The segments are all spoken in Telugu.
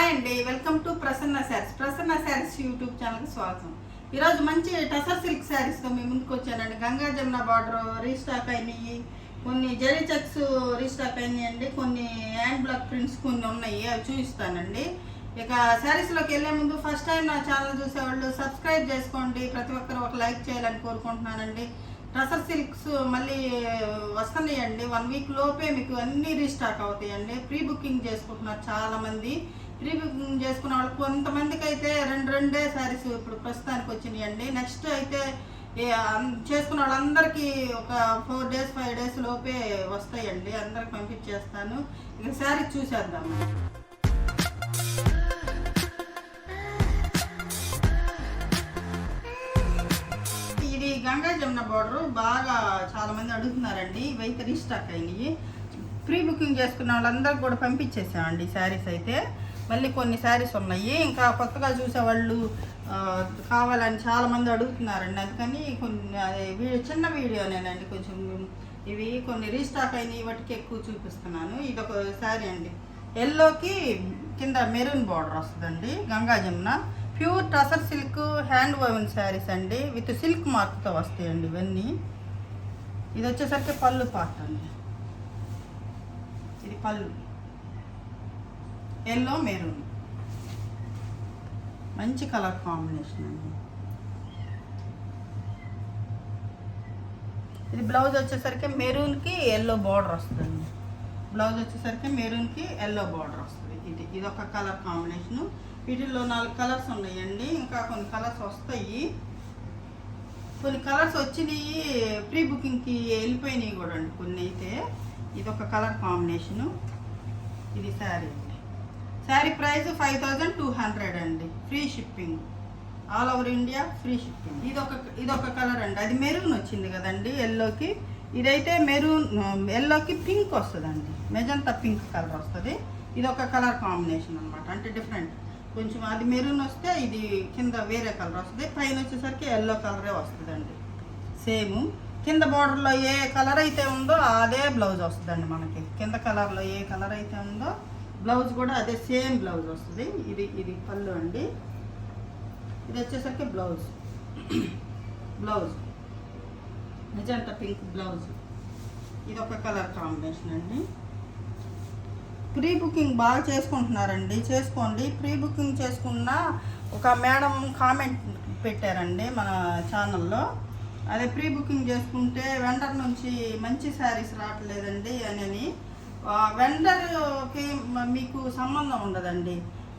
హాయ్ అండి, welcome to Prasanna saris YouTube ఛానల్కి స్వాగతం. ఈరోజు మంచి టసర్ సిల్క్ శారీస్తో మీ ముందుకు వచ్చానండి. గంగా జమున బార్డర్ రీస్టాక్ అయినాయి, కొన్ని జరీ చెక్స్ రీస్టాక్ అయినాయి అండి, కొన్ని హ్యాండ్ బ్లాక్ ప్రింట్స్ కొన్ని ఉన్నాయి, అవి చూపిస్తానండి. ఇక శారీస్లోకి వెళ్ళే ముందు ఫస్ట్ టైం నా ఛానల్ చూసేవాళ్ళు సబ్స్క్రైబ్ చేసుకోండి, ప్రతి ఒక్కరు ఒక లైక్ చేయాలని కోరుకుంటున్నానండి. టసర్ సిల్క్స్ మళ్ళీ వస్తున్నాయండి, 1 వీక్ లోపే మీకు అన్నీ రీస్టాక్ అవుతాయండి. ప్రీ బుకింగ్ చేసుకుంటున్నారు చాలామంది. ప్రీ బుకింగ్ చేసుకున్న వాళ్ళు కొంతమందికి అయితే రెండే శారీస్ ఇప్పుడు ప్రస్తుతానికి వచ్చినాయండి. నెక్స్ట్ అయితే చేసుకున్న వాళ్ళందరికీ ఒక 4 days 5 days లోపే వస్తాయండి, అందరికి పంపించేస్తాను. ఇక శారీ చూసేద్దాం. ఇది గంగా జమున బార్డర్ బాగా చాలా మంది అడుగుతున్నారండి, ఇవైతే రీస్టాక్ అయినాయి. ప్రీ బుకింగ్ చేసుకున్న వాళ్ళందరికి కూడా పంపించేసామండి శారీస్ అయితే. మళ్ళీ కొన్ని శారీస్ ఉన్నాయి, ఇంకా కొత్తగా చూసేవాళ్ళు కావాలని చాలామంది అడుగుతున్నారండి. అందుకని కొన్ని చిన్న వీడియోనేనండి, కొంచెం ఇవి కొన్ని రీస్టాక్ అయినాయి, వాటికి ఎక్కువ చూపిస్తున్నాను. ఇది ఒక శారీ అండి, ఎల్లోకి కింద మెరూన్ బార్డర్ వస్తుందండి. Ganga Jamuna pure tussar silk hand woven saris అండి, విత్ సిల్క్ మార్క్తో వస్తాయండి ఇవన్నీ. ఇది వచ్చేసరికి పళ్ళు పార్ట్ అండి, ఇది పళ్ళు ఎల్లో మెరూన్, మంచి కలర్ కాంబినేషన్ అండి. ఇది బ్లౌజ్ వచ్చేసరికి మెరూన్కి ఎల్లో బార్డర్ వస్తుందండి. బ్లౌజ్ వచ్చేసరికి మెరూన్కి ఎల్లో బార్డర్ వస్తుంది. ఇది ఒక కలర్ కాంబినేషను. వీటిల్లో 4 కలర్స్ ఉన్నాయండి, ఇంకా కొన్ని కలర్స్ వస్తాయి. కొన్ని కలర్స్ వచ్చినాయి ప్రీ బుకింగ్కి వెళ్ళిపోయినాయి కూడా అండి కొన్ని అయితే. ఇది ఒక కలర్ కాంబినేషను. ఇది శారీ అండి, శారీ ప్రైస్ 5200 అండి, free shipping, all over India free shipping. ఇదొక కలర్ అండి, అది మెరూన్ వచ్చింది కదండి ఎల్లోకి. ఇదైతే మెరూన్ ఎల్లోకి పింక్ వస్తుందండి, మెజంతా పింక్ కలర్ వస్తుంది. ఇది ఒక కలర్ కాంబినేషన్ అనమాట, అంటే డిఫరెంట్ కొంచెం. అది మెరూన్ వస్తే ఇది కింద వేరే కలర్ వస్తుంది, పైన వచ్చేసరికి ఎల్లో కలరే వస్తుందండి. సేమ్ కింద బార్డర్లో ఏ కలర్ అయితే ఉందో అదే బ్లౌజ్ వస్తుందండి మనకి. కింద కలర్లో ఏ కలర్ అయితే ఉందో బ్లౌజ్ కూడా అదే సేమ్ బ్లౌజ్ వస్తుంది. ఇది పళ్ళు అండి, ఇది వచ్చేసరికి బ్లౌజ్ మెజంతా పింక్ బ్లౌజ్. ఇది ఒక కలర్ కాంబినేషన్ అండి. ప్రీ బుకింగ్ బాగా చేసుకుంటున్నారండి, చేసుకోండి. ప్రీ బుకింగ్ చేసుకున్న ఒక మేడం కామెంట్ పెట్టారండి మన ఛానల్లో, అదే ప్రీ బుకింగ్ చేసుకుంటే వెండర్ నుంచి మంచి శారీస్ రావట్లేదండి అని. వెండర్కి మీకు సంబంధం ఉండదండి.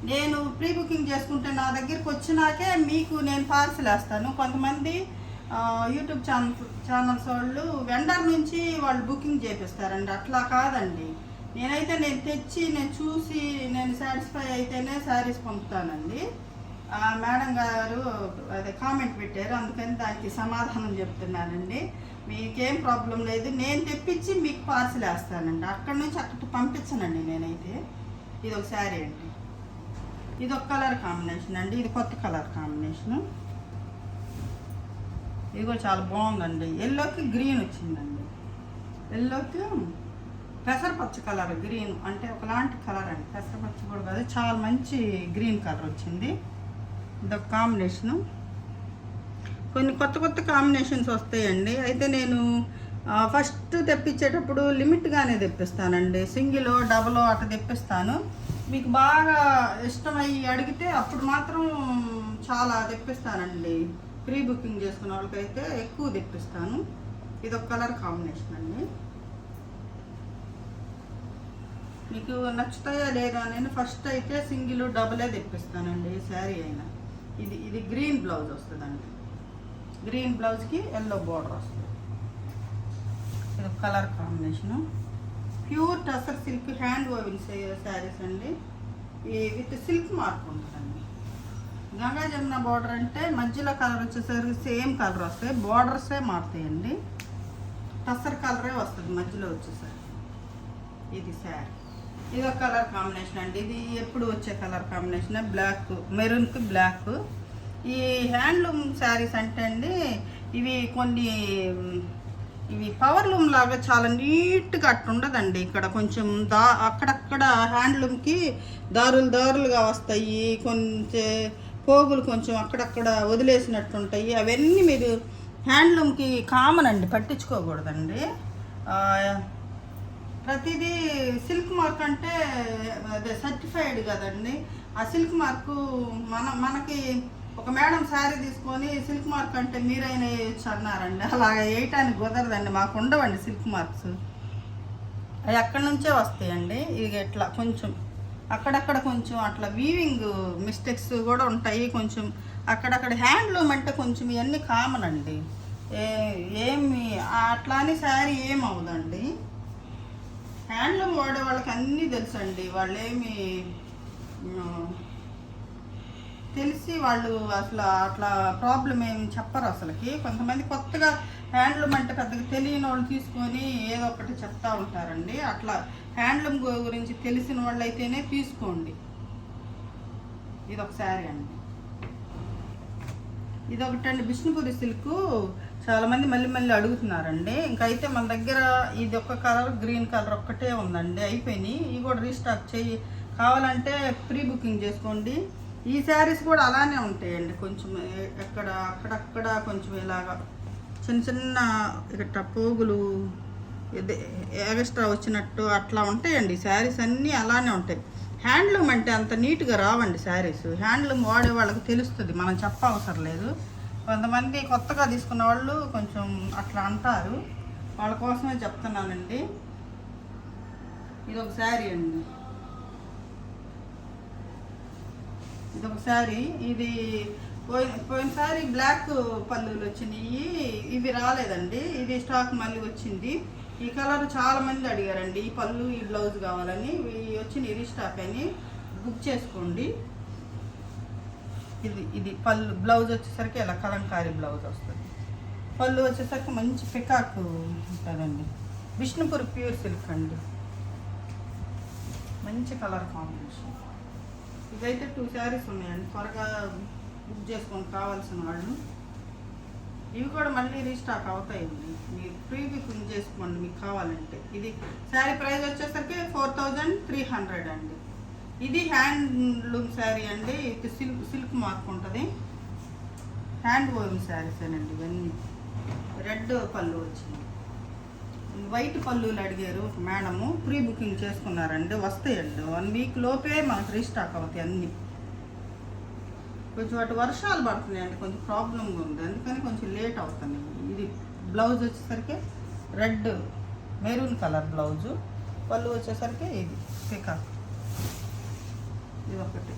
నేను ప్రీ బుకింగ్ చేసుకుంటే నా దగ్గరికి వచ్చినాకే మీకు నేను పార్సిల్ వేస్తాను. కొంతమంది యూట్యూబ్ ఛానల్స్ వాళ్ళు వెండర్ నుంచి వాళ్ళు బుకింగ్ చేపిస్తారండి, అట్లా కాదండి. నేను తెచ్చి నేను చూసి నేను సాటిస్ఫై అయితేనే శారీస్ పంపుతానండి. మేడం గారు అదే కామెంట్ పెట్టారు, అందుకని దానికి సమాధానం చెప్తున్నానండి. మీకేం ప్రాబ్లం లేదు, నేను తెప్పించి మీకు పార్సిల్ వేస్తానండి, అక్కడి నుంచి అక్కడికి పంపించనండి నేనైతే. ఇది ఒక శారీ అండి, ఇది ఒక కలర్ కాంబినేషన్ అండి, ఇది కొత్త కలర్ కాంబినేషను. ఇది కూడా చాలా బాగుందండి, ఎల్లోకి గ్రీన్ వచ్చిందండి. ఎల్లోకి పెసరపచ్చ కలర్ గ్రీన్, అంటే ఒకలాంటి కలర్ అండి, పెసరపచ్చ కూడా కాదు, చాలా మంచి గ్రీన్ కలర్ వచ్చింది. ఇదొక కాంబినేషను. కొన్ని కొత్త కాంబినేషన్స్ వస్తాయండి. అయితే నేను ఫస్ట్ తెప్పించేటప్పుడు లిమిట్గానే తెప్పిస్తానండి, సింగిల్ డబుల్ అట్లా తెప్పిస్తాను. మీకు బాగా ఇష్టమయ్యి అడిగితే అప్పుడు మాత్రం చాలా తెప్పిస్తానండి. ప్రీ బుకింగ్ చేసుకున్న వాళ్ళకైతే ఎక్కువ తెప్పిస్తాను. ఇదొక కలర్ కాంబినేషన్ అండి, మీకు నచ్చుతాయా లేదా నేను ఫస్ట్ అయితే సింగిల్ డబులే తెప్పిస్తానండి ఏ శారీ అయినా. ఇది గ్రీన్ బ్లౌజ్ వస్తుందండి, గ్రీన్ బ్లౌజ్కి ఎల్లో బార్డర్ వస్తుంది. ఇది colour combination. Pure tussar silk hand woven saris అండి, విత్ సిల్క్ మార్క్ ఉంటుందండి. గంగా జమున బార్డర్ అంటే మధ్యలో కలర్ వచ్చేసరికి సేమ్ కలర్ వస్తాయి, బార్డర్సే మారుతాయండి. టసర్ కలరే వస్తుంది మధ్యలో వచ్చేసరికి. ఇది శారీ, ఇది ఒక కలర్ కాంబినేషన్ అండి, ఇది ఎప్పుడు వచ్చే కలర్ కాంబినేషన్, బ్లాక్ మెరూన్కి బ్లాక్. ఈ హ్యాండ్లూమ్ శారీస్ అంటే అండి ఇవి కొన్ని ఇవి పవర్ లూమ్ లాగా చాలా నీట్గా అట్టు ఉండదండి. ఇక్కడ కొంచెం అక్కడక్కడ హ్యాండ్లూమ్కి దారులుగా వస్తాయి, కొంచెం పోగులు కొంచెం అక్కడక్కడ వదిలేసినట్టు ఉంటాయి. అవన్నీ మీరు హ్యాండ్లూమ్కి కామన్ అండి, పట్టించుకోకూడదండి. ప్రతిదీ సిల్క్ మార్క్ అంటే అదే సర్టిఫైడ్ కదండి. ఆ సిల్క్ మార్కు మనకి ఒక మేడం శారీ తీసుకొని సిల్క్ మార్క్ అంటే మీరైనా వేయచ్చు అన్నారండి. అలాగ వేయటానికి కుదరదండి, మాకు ఉండవండి సిల్క్ మార్క్స్. అవి అక్కడి నుంచే వస్తాయండి. ఇది ఇట్లా కొంచెం అక్కడక్కడ కొంచెం అట్లా వీవింగ్ మిస్టేక్స్ కూడా ఉంటాయి. కొంచెం అక్కడక్కడ హ్యాండ్లూమ్ అంటే కొంచెం ఇవన్నీ కామన్ అండి. ఏమి అట్లా అని శారీ ఏమవుదండి. హ్యాండ్లూమ్ వాడే వాళ్ళకి అన్నీ తెలుసండి. వాళ్ళు ఏమి తెలిసి వాళ్ళు అసలు అట్లా ప్రాబ్లం ఏమి చెప్పరు అసలుకి. కొంతమంది కొత్తగా హ్యాండ్లూమ్ అంటే పెద్దగా తెలియని వాళ్ళు తీసుకొని ఏదో ఒకటి చెప్తా ఉంటారండి. అట్లా హ్యాండ్లూమ్ గురించి తెలిసిన వాళ్ళు అయితేనే తీసుకోండి. ఇదొక శారీ అండి. ఇదొకటండి బిష్ణుపురి సిల్క్. చాలామంది మళ్ళీ అడుగుతున్నారండి. ఇంకైతే మన దగ్గర ఇది ఒక కలర్, గ్రీన్ కలర్ ఒక్కటే ఉందండి, అయిపోయినాయి. ఇవి కూడా రీస్టాక్ కావాలంటే ప్రీ బుకింగ్ చేసుకోండి. ఈ శారీస్ కూడా అలానే ఉంటాయండి. కొంచెం అక్కడక్కడ కొంచెం ఇలాగా చిన్న ఇక్కడ పోగులు ఎక్స్ట్రా వచ్చినట్టు అట్లా ఉంటాయండి. శారీస్ అన్నీ అలానే ఉంటాయి. హ్యాండ్లూమ్ అంటే అంత నీట్గా రావండి శారీస్. హ్యాండ్లూమ్ వాడే వాళ్ళకి తెలుస్తుంది, మనం చెప్పవసరం లేదు. కొంతమంది కొత్తగా తీసుకున్న వాళ్ళు కొంచెం అట్లా అంటారు, వాళ్ళ కోసమే చెప్తున్నానండి. ఇదొక శారీ అండి. ఇదొక శారీ. ఇది పోయినసారి బ్లాక్ పళ్ళులు వచ్చినాయి, ఇవి రాలేదండి. ఇది స్టాక్ మళ్ళీ వచ్చింది. ఈ కలర్ చాలా మంది అడిగారండి. ఈ పళ్ళు ఈ బ్లౌజ్ కావాలని వచ్చి రీస్టాక్ అని బుక్ చేసుకోండి. ఇది పళ్ళు. బ్లౌజ్ వచ్చేసరికి ఇలా కలంకారీ బ్లౌజ్ వస్తుంది. పళ్ళు వచ్చేసరికి మంచి పికాక్ ఉంటుందండి. విష్ణుపురి ప్యూర్ సిల్క్ అండి, మంచి కలర్ కాంబినేషన్. ఇదైతే 2 శారీస్ ఉన్నాయండి, త్వరగా బుక్ చేసుకొని కావాల్సిన వాళ్ళు. ఇవి కూడా మళ్ళీ రీస్టాక్ అవుతాయండి, మీరు ప్రీ బుకింగ్ చేసుకోండి మీకు కావాలంటే. ఇది శారీ ప్రైస్ వచ్చేసరికి 4300 అండి. ఇది హ్యాండ్లూమ్ శారీ అండి. ఇది సిల్క్ మార్క్ ఉంటుంది. హ్యాండ్ వోవెన్ శారీస్ అండి ఇవన్నీ. రెడ్ పళ్ళు వచ్చింది, వైట్ పళ్ళులు అడిగారు ఒక మేడము, ప్రీ బుకింగ్ చేసుకున్నారండి. వస్తాయండి 1 వీక్ లోపే మనకు రీస్టాక్ అవుతాయి అన్నీ. కొంచెం అటు వర్షాలు పడుతున్నాయండి, కొంచెం ప్రాబ్లంగా ఉంది, అందుకని కొంచెం లేట్ అవుతుంది. ఇది బ్లౌజ్ వచ్చేసరికి రెడ్ మెరూన్ కలర్ బ్లౌజు. పళ్ళు వచ్చేసరికి ఇది పికాక్. ఇది ఒకటి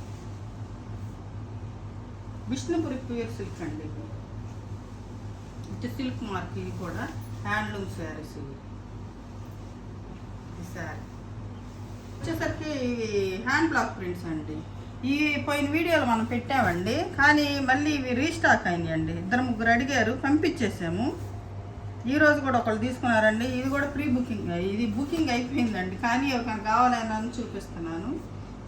విష్ణుపురి ప్యూర్ సిల్క్ అండి. ఇది సిల్క్ మార్క్. ఇది కూడా హ్యాండ్లూమ్ శారీస్. ఇవి ఈ శారీ వచ్చేసరికి ఇవి హ్యాండ్ బ్లాక్ ప్రింట్స్ అండి. ఈ పోయిన వీడియోలో మనం పెట్టామండి, కానీ మళ్ళీ ఇవి రీస్టాక్ అయినాయండి. 2-3 అడిగారు, పంపించేసాము. ఈరోజు కూడా ఒకళ్ళు తీసుకున్నారండి. ఇది కూడా ప్రీ బుకింగ్, ఇది బుకింగ్ అయిపోయిందండి, కానీ ఎవరికైనా కావాలని చూపిస్తున్నాను.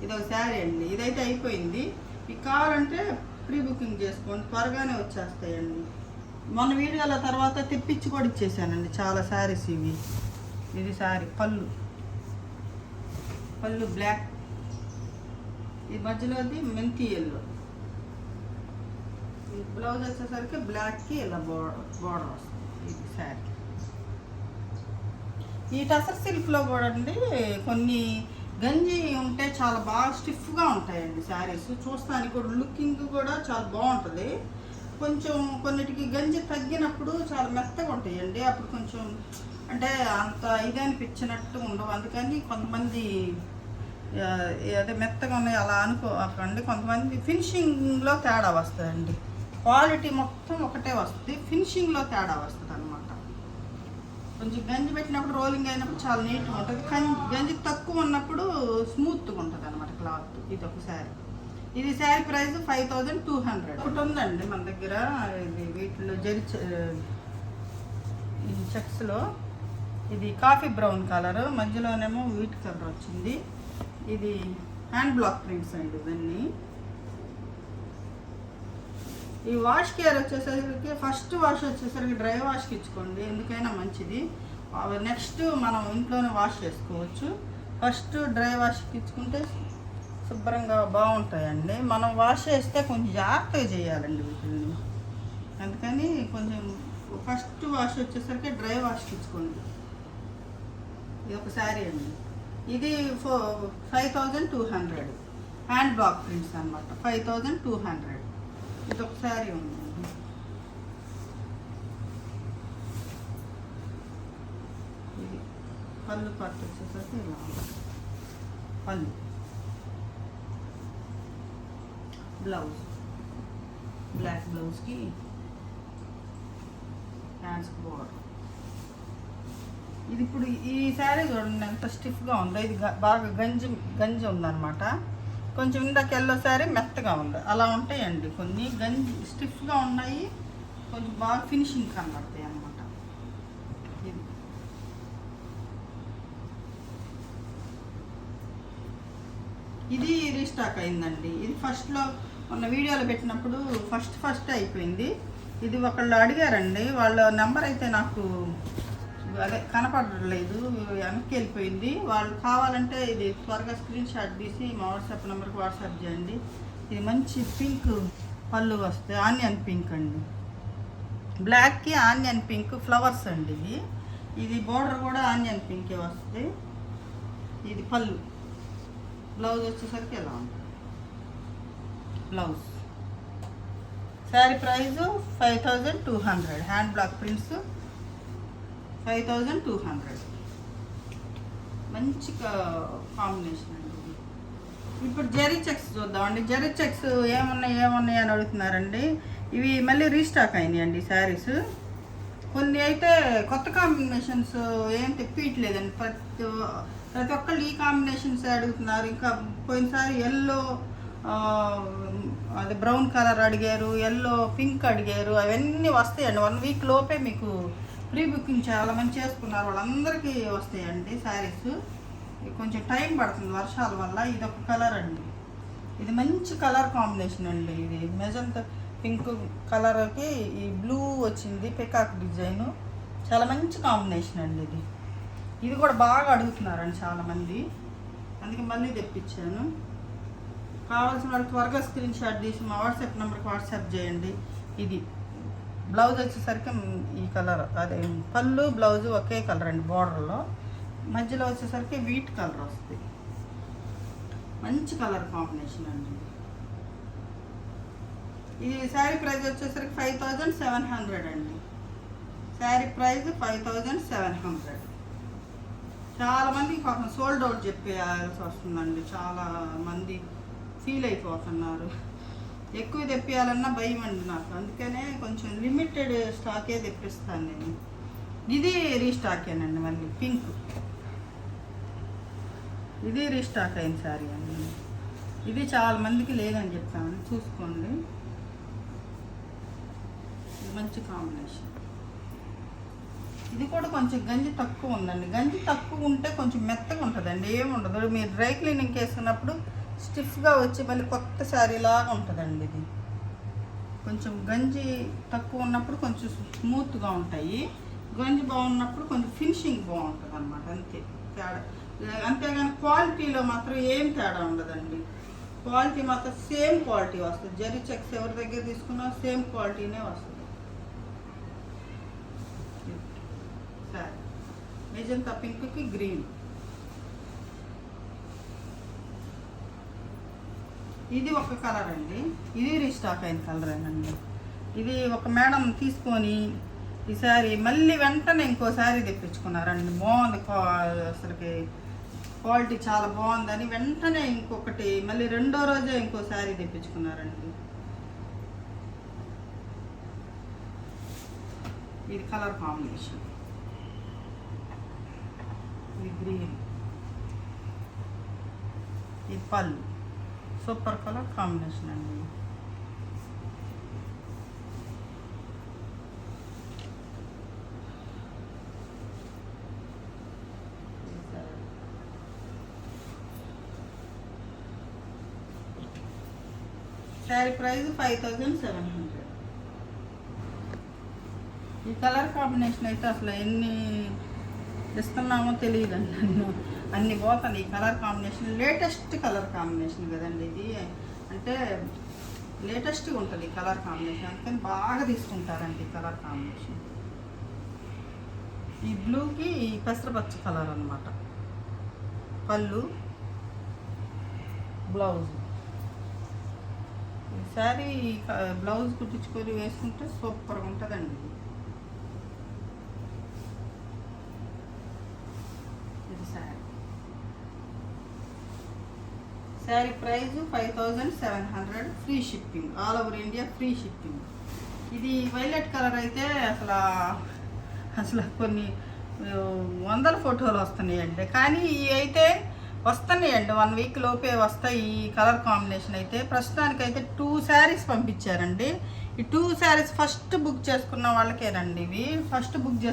ఇది ఒక శారీ అండి. ఇదైతే అయిపోయింది. మీకు కావాలంటే ప్రీ బుకింగ్ చేసుకోండి, త్వరగానే వచ్చేస్తాయండి. మొన్న వీడియోల తర్వాత తెప్పించి కూడా ఇచ్చేసానండి చాలా శారీస్ ఇవి. ఇది శారీ పళ్ళు బ్లాక్, ఈ మధ్యలోది మెంతి ఎల్లో. ఈ బ్లౌజ్ వచ్చేసరికి బ్లాక్కి ఇలా బోర్డర్ వస్తుంది. ఇది శారీ. ఈ టసర్ సిల్క్లో కూడా అండి కొన్ని గంజి ఉంటే చాలా బాగా స్టిఫ్గా ఉంటాయండి శారీస్. చూస్తానికి కూడా లుకింగ్ కూడా చాలా బాగుంటుంది. కొంచెం కొన్నిటికి గంజి తగ్గినప్పుడు చాలా మెత్తగా ఉంటాయండి. అప్పుడు కొంచెం అంటే అంత ఇది అనిపించినట్టు ఉండవు. అందుకని కొంతమంది అదే మెత్తగా ఉన్నాయి అలా అనుకోకండి. కొంతమంది ఫినిషింగ్లో తేడా వస్తుందండి. క్వాలిటీ మొత్తం ఒకటే వస్తుంది, ఫినిషింగ్లో తేడా వస్తుంది అనమాట. కొంచెం గంజి పెట్టినప్పుడు రోలింగ్ అయినప్పుడు చాలా నీట్గా ఉంటుంది, గంజి తక్కువ ఉన్నప్పుడు స్మూత్గా ఉంటుంది అనమాట క్లాత్. ఇది ఒక శారీ. ఇది శారీ ప్రైస్ 5200. ఒకటి ఉందండి మన దగ్గర. ఇది వీటిలో ఈ చెక్స్లో ఇది కాఫీ బ్రౌన్ కలర్, మధ్యలోనేమో వీట్ కలర్ వచ్చింది. ఇది హ్యాండ్ బ్లాక్ ప్రింట్స్ అండి. ఇవన్నీ ఈ వాష్ కేర్ వచ్చేసరికి ఫస్ట్ వాష్ వచ్చేసరికి డ్రై వాష్కి ఇచ్చుకోండి, ఎందుకైనా మంచిది. నెక్స్ట్ మనం ఇంట్లోనే వాష్ చేసుకోవచ్చు. ఫస్ట్ డ్రై వాష్కి ఇచ్చుకుంటే శుభ్రంగా బాగుంటాయండి. మనం వాష్ చేస్తే కొంచెం జాగ్రత్తగా చేయాలండి వీటిని, అందుకని కొంచెం ఫస్ట్ వాష్ వచ్చేసరికి డ్రై వాష్కి ఇచ్చుకోండి. ఇది ఒక శారీ అండి, ఇది 5200 హ్యాండ్ బ్లాక్ ప్రింట్స్ అనమాట. 5200 ఇది ఒక శారీ ఉందండి. ఇది పళ్ళు పట్టు వచ్చేసరికి ఇలా ఉంటుంది. పళ్ళు, బ్లౌజ్, బ్లాక్ బ్లౌజ్కి హ్యాండ్స్ బోర్డర్. ఇది ఇప్పుడు ఈ శారీ చూడండి ఎంత స్టిఫ్గా ఉందో. ఇది బాగా గంజి ఉందన్నమాట. కొంచెం ఇందాక ఎల్లో శారీ మెత్తగా ఉంది, అలా ఉంటాయండి. కొన్ని గంజి స్టిఫ్గా ఉన్నాయి, కొంచెం బాగా ఫినిషింగ్ కనబడతాయి అన్నమాట. ఇది రీస్టాక్ అయిందండి. ఇది ఫస్ట్లో మొన్న వీడియోలో పెట్టినప్పుడు ఫస్ట్ అయిపోయింది. ఇది ఒకళ్ళు అడిగారండి, వాళ్ళ నెంబర్ అయితే నాకు అదే కనపడలేదు, వెనక్కి వెళ్ళిపోయింది. వాళ్ళు కావాలంటే ఇది త్వరగా స్క్రీన్ షాట్ తీసి మా వాట్సాప్ నెంబర్కి వాట్సాప్ చేయండి. ఇది మంచి పింక్ పళ్ళు వస్తాయి, ఆనియన్ పింక్ అండి, బ్లాక్కి ఆనియన్ పింక్ ఫ్లవర్స్ అండి. ఇది బోర్డర్ కూడా ఆనియన్ పింకే వస్తుంది. ఇది పళ్ళు, బ్లౌజ్ వచ్చేసరికి ఎలా ఉంటుంది. Blouse sari price 5200, hand block prints 5200. మంచి కాంబినేషన్ అండి. ఇప్పుడు జెరీ చెక్స్ చూద్దామండి. జెరీ చెక్స్ ఏమున్నాయి అని అడుగుతున్నారండి. ఇవి మళ్ళీ రీస్టాక్ అయినాయి అండి శారీస్. కొన్ని అయితే కొత్త కాంబినేషన్స్ ఏం తెప్పియట్లేదండి. ప్రతి ఒక్కళ్ళు ఈ కాంబినేషన్స్ అడుగుతున్నారు. ఇంకా పోయినసారి ఎల్లో, అది బ్రౌన్ కలర్ అడిగారు, ఎల్లో పింక్ అడిగారు. అవన్నీ వస్తాయండి 1 వీక్ లోపే. మీకు ప్రీ బుకింగ్ చాలా మంది చేసుకున్నారు, వాళ్ళందరికీ వస్తాయండి శారీస్. కొంచెం టైం పడుతుంది వర్షాల వల్ల. ఇది ఒక కలర్ అండి, ఇది మంచి కలర్ కాంబినేషన్ అండి. ఇది మెజంతా పింక్ కలర్కి ఈ బ్లూ వచ్చింది, పికాక్ డిజైన్, చాలా మంచి కాంబినేషన్ అండి. ఇది కూడా బాగా అడుగుతున్నారండి చాలామంది, అందుకే మళ్ళీ తెప్పించాను. కావాల్సిన వాళ్ళు త్వరగా స్క్రీన్ షాట్ తీసి మా వాట్సాప్ నెంబర్కి వాట్సాప్ చేయండి. ఇది బ్లౌజ్ వచ్చేసరికి ఈ కలర్, అదే పళ్ళు బ్లౌజ్ ఒకే కలర్ అండి. బోర్డర్లో మధ్యలో వచ్చేసరికి వీట్ కలర్ వస్తుంది. మంచి కలర్ కాంబినేషన్ అండి. ఇది శారీ ప్రైస్ వచ్చేసరికి 5700 అండి. శారీ ప్రైస్ 5700. చాలామంది పాపం సోల్డ్ అవుట్ చెప్పేయాల్సి వస్తుందండి. చాలా మంది ఫీల్ అయిపోతున్నారు. ఎక్కువ తెప్పియాలన్నా భయం అండి నాకు, అందుకనే కొంచెం లిమిటెడ్ స్టాకే తెప్పిస్తాను నేను. ఇది రీస్టాకేనండి, మళ్ళీ పింక్, ఇది రీస్టాక్ అయిన శారీ అండి. ఇది చాలా మందికి లేదని చెప్తామని చూసుకోండి. ఇది మంచి కాంబినేషన్. ఇది కూడా కొంచెం గంజి తక్కువ ఉందండి. గంజి తక్కువ ఉంటే కొంచెం మెత్తగా ఉంటుందండి, ఏముండదు. మీరు డ్రై క్లీనింగ్ వేసుకున్నప్పుడు స్టిఫ్గా వచ్చి మళ్ళీ కొత్త శారీ లాగా ఉంటుందండి. ఇది కొంచెం గంజి తక్కువ ఉన్నప్పుడు కొంచెం స్మూత్గా ఉంటాయి, గంజి బాగున్నప్పుడు కొంచెం ఫినిషింగ్ బాగుంటుంది అన్నమాట. అంతే తేడా. అంతేగాని క్వాలిటీలో మాత్రం ఏం తేడా ఉండదండి. క్వాలిటీ మాత్రం సేమ్ క్వాలిటీ వస్తుంది. జరీ చెక్స్ ఎవరి దగ్గర తీసుకున్నా సేమ్ క్వాలిటీనే వస్తుంది. సరే, మెజంతా పింక్కి గ్రీన్. ఇది ఒక కలర్ అండి, ఇది రీస్టాక్ అయిన కలర్ అండి. ఇది ఒక మేడం తీసుకొని ఈ శారీ మళ్ళీ వెంటనే ఇంకో శారీ తెప్పించుకున్నారండి. బాగుంది, అసలుకి క్వాలిటీ చాలా బాగుందని వెంటనే ఇంకొకటి మళ్ళీ రెండో రోజే ఇంకో శారీ తెప్పించుకున్నారండి. ఇది కలర్ కాంబినేషన్, ఇది గ్రీన్, ఇది పళ్ళు. సూపర్ కలర్ కాంబినేషన్ అండి. శారీ ప్రైస్ 5700. ఈ కలర్ కాంబినేషన్ అయితే అసలు ఎన్ని ఇస్తున్నామో తెలియదండి. అన్ని పోతాయి ఈ colour combination. Latest colour combination కదండి ఇది, అంటే లేటెస్ట్గా ఉంటుంది ఈ కలర్ కాంబినేషన్, అందుకని బాగా తీసుకుంటారండి ఈ కలర్ కాంబినేషన్. ఈ బ్లూకి ఈ పెసరపచ్చ కలర్ అన్నమాట. పళ్ళు, బ్లౌజ్. ఈ శారీ బ్లౌజ్ కుట్టించుకొని వేసుకుంటే సూపర్గా ఉంటుందండి. ఇది sari price 5700, free shipping, all over India free shipping. ఇది వైలెట్ కలర్ అయితే అసలు కొన్ని వందల ఫోటోలు వస్తున్నాయండి, కానీ ఇవి అయితే వస్తున్నాయండి 1 వీక్ లోపే వస్తాయి. ఈ కలర్ కాంబినేషన్ అయితే ప్రస్తుతానికైతే 2 శారీస్ పంపించారండి. ఈ 2 శారీస్ ఫస్ట్ బుక్ చేసుకున్న వాళ్ళకేనండి. ఇవి ఫస్ట్ బుక్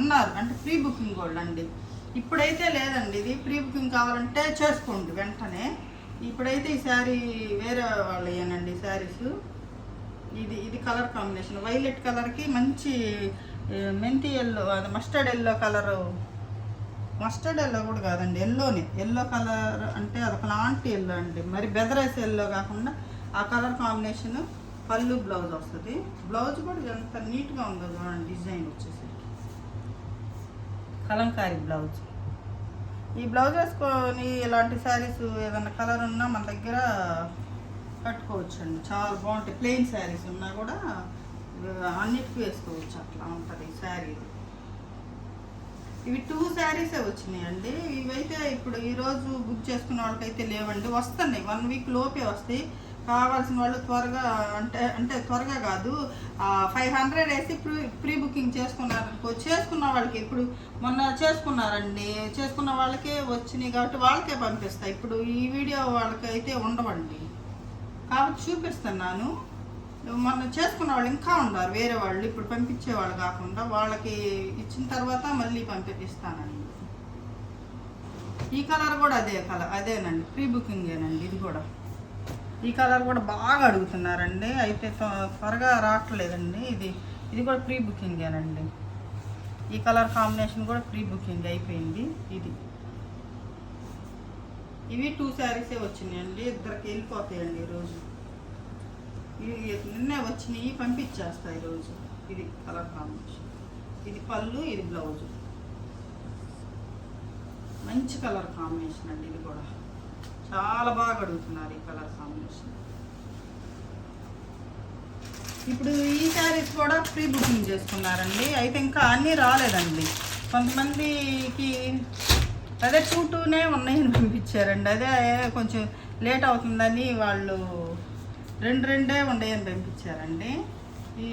ఉన్నారు అంటే ప్రీ బుకింగ్ వాళ్ళు అండి. ఇప్పుడైతే లేదండి, ఇది ప్రీ బుకింగ్ కావాలంటే చేసుకోండి వెంటనే. ఇప్పుడైతే ఈ శారీ వేరే వాళ్ళు అయ్యానండి శారీస్. ఇది కలర్ కాంబినేషన్ వైలెట్ కలర్కి మంచి మెంతి ఎల్లో, అది mustard yellow colour. Mustard yellow కూడా కాదండి, ఎల్లో కలర్ అంటే అదొక లాంటి ఎల్లో అండి, మరి బెదరేసి ఎల్లో కాకుండా ఆ కలర్ కాంబినేషన్. పళ్ళు, బ్లౌజ్ వస్తుంది. బ్లౌజ్ కూడా ఎంత నీట్గా ఉందో చూడండి, డిజైన్ వచ్చేసరికి కలంకారీ బ్లౌజ్. ఈ బ్లౌజ్ వేసుకొని ఇలాంటి శారీస్ ఏదైనా కలర్ ఉన్నా మన దగ్గర కట్టుకోవచ్చు అండి, చాలా బాగుంటాయి. ప్లెయిన్ శారీస్ ఉన్నా కూడా అన్నిటికీ వేసుకోవచ్చు, అట్లా ఉంటుంది ఈ శారీ. ఇవి 2 శారీసే వచ్చినాయండి. ఇవైతే ఇప్పుడు ఈరోజు బుక్ చేసుకున్న వాళ్ళకైతే లేవండి, వస్తున్నాయి 1 వీక్ లోపే వస్తాయి. కావాల్సిన వాళ్ళు త్వరగా అంటే త్వరగా కాదు, 500 వేసి ప్రీ బుకింగ్ చేసుకున్న వాళ్ళకి ఇప్పుడు మొన్న చేసుకున్నారండి, చేసుకున్న వాళ్ళకే వచ్చినాయి కాబట్టి వాళ్ళకే పంపిస్తాయి. ఇప్పుడు ఈ వీడియో వాళ్ళకైతే ఉండవండి, కాబట్టి చూపిస్తున్నాను. మొన్న చేసుకున్న వాళ్ళు ఇంకా ఉన్నారు వేరే వాళ్ళు, ఇప్పుడు పంపించే వాళ్ళు కాకుండా వాళ్ళకి ఇచ్చిన తర్వాత మళ్ళీ పంపిస్తానండి. ఈ కలర్ కూడా అదేనండి, ప్రీ బుకింగేనండి. ఈ కలర్ కూడా బాగా అడుగుతున్నారండి, అయితే త్వరగా రావట్లేదండి. ఇది కూడా ప్రీ బుకింగేనండి. ఈ కలర్ కాంబినేషన్ కూడా ప్రీ బుకింగ్ అయిపోయింది. ఇవి 2 శారీసే వచ్చినాయండి, ఇద్దరికి వెళ్ళిపోతాయండి ఈరోజు. నిన్నే వచ్చినాయి, పంపించేస్తాయి ఈరోజు. ఇది కలర్ కాంబినేషన్, ఇది పళ్ళు, ఇది బ్లౌజు. మంచి కలర్ కాంబినేషన్ అండి, ఇది కూడా చాలా బాగా అడుగుతున్నారు ఈ కలర్ కాంబినేషన్. ఇప్పుడు ఈ శారీస్ కూడా ప్రీ బుకింగ్ చేసుకున్నారండి, అయితే ఇంకా అన్నీ రాలేదండి. కొంతమందికి అదే 2-2నే ఉన్నాయని పంపించారండి, అదే కొంచెం లేట్ అవుతుందని వాళ్ళు 2-2 ఉన్నాయని పంపించారండి. ఈ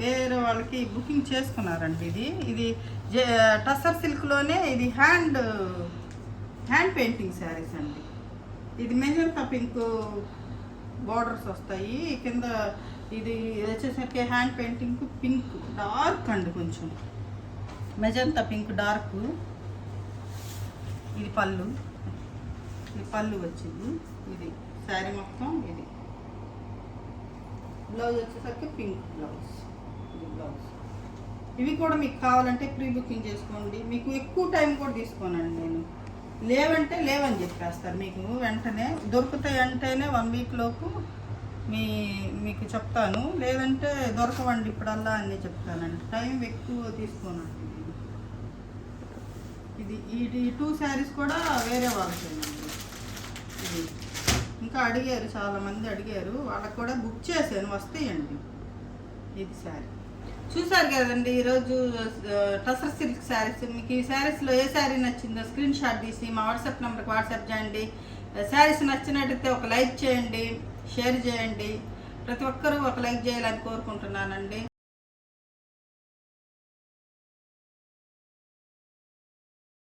వేరే వాళ్ళకి బుకింగ్ చేసుకున్నారండి. ఇది టస్సర్ సిల్క్లోనే ఇది హ్యాండ్ పెయింటింగ్ శారీస్ అండి. ఇది మెజంతా పింక్ బోర్డర్స్ వస్తాయి కింద. ఇది వచ్చేసరికి హ్యాండ్ పెయింటింగ్ పింక్ డార్క్ అండి, కొంచెం మెజంతా పింక్ డార్క్. ఇది పళ్ళు వచ్చింది. ఇది శారీ మొత్తం. ఇది బ్లౌజ్ వచ్చేసరికి పింక్ బ్లౌజ్. ఇది బ్లౌజ్. ఇవి కూడా మీకు కావాలంటే ప్రీ బుకింగ్ చేసుకోండి, మీకు ఎక్కువ టైం కూడా తీసుకోనండి. నేను లేవంటే లేవని చెప్పేస్తారు, మీకు వెంటనే దొరుకుతాయి అంటేనే 1 వీక్ లోపు మీకు చెప్తాను, లేదంటే దొరకవండి ఇప్పుడల్లా అన్నీ చెప్తానండి, టైం ఎక్కువ తీసుకోనండి. ఇది 2 శారీస్ కూడా వేరే వాళ్ళకేనండి. ఇది ఇంకా అడిగారు, చాలామంది అడిగారు, వాళ్ళకి కూడా బుక్ చేశాను, వస్తాయండి. ఇది శారీ చూసారు కదండి ఈరోజు టసర్ సిల్క్ శారీస్. మీకు ఈ శారీస్లో ఏ శారీ నచ్చిందో స్క్రీన్ షాట్ తీసి మా వాట్సాప్ నెంబర్కి వాట్సాప్ చేయండి. శారీస్ నచ్చినట్టయితే ఒక లైక్ చేయండి, షేర్ చేయండి. ప్రతి ఒక్కరూ ఒక లైక్ చేయాలని కోరుకుంటున్నానండి.